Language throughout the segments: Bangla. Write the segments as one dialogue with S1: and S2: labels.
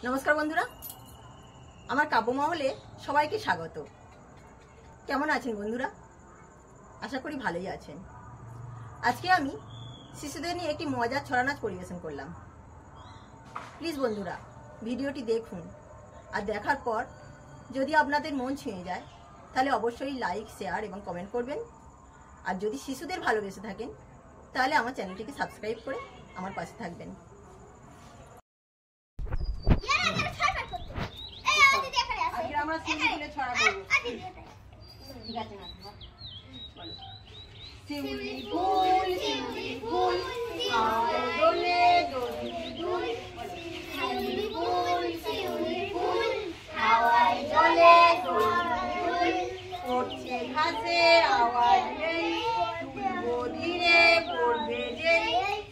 S1: নমস্কার বন্ধুরা, আমার কাব্য মহলে সবাইকে স্বাগত। কেমন আছেন বন্ধুরা? আশা করি ভালোই আছেন। আজকে আমি শিশুদের নিয়ে একটি মজার ছড়া নাচ পরিবেশন করলাম। প্লিজ বন্ধুরা, ভিডিওটি দেখুন, আর দেখার পর যদি আপনাদের মন ছুঁয়ে যায় তাহলে অবশ্যই লাইক, শেয়ার এবং কমেন্ট করবেন। আর যদি শিশুদের ভালোবেসে থাকেন তাহলে আমার চ্যানেলটিকে সাবস্ক্রাইব করে আমার পাশে থাকবেন। আমরা শিউলি ছড়া করব। ঠিক আছে না? বলো। শিউলি ফুল হাওয়ায় দোলে দোলে দুল। শিউলি ফুল হাওয়ায় দোলে দোলে দুল। পড়ছে ঘাসে আওয়াজ নেই, তুলবো ধীরে পড়বে যে।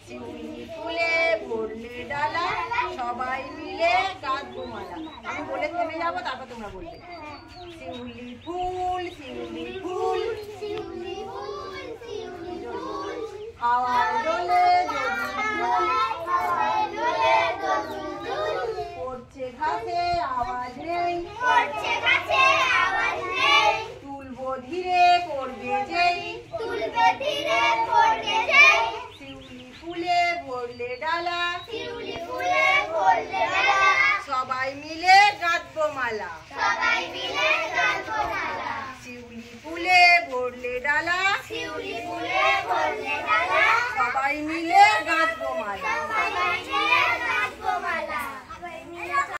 S1: শিউলি ফুলে পড়লে ডালা, সবাই মিলে গাঁথবো মালা। আমি বলে থেমে যাবো, তারপর তোমরা বলবে। শিউলি ফুল হাওয়ায় দোলে পড়ছে ঘাসে আওয়াজ নেই, তুলবো ধীরে পড়বে যে।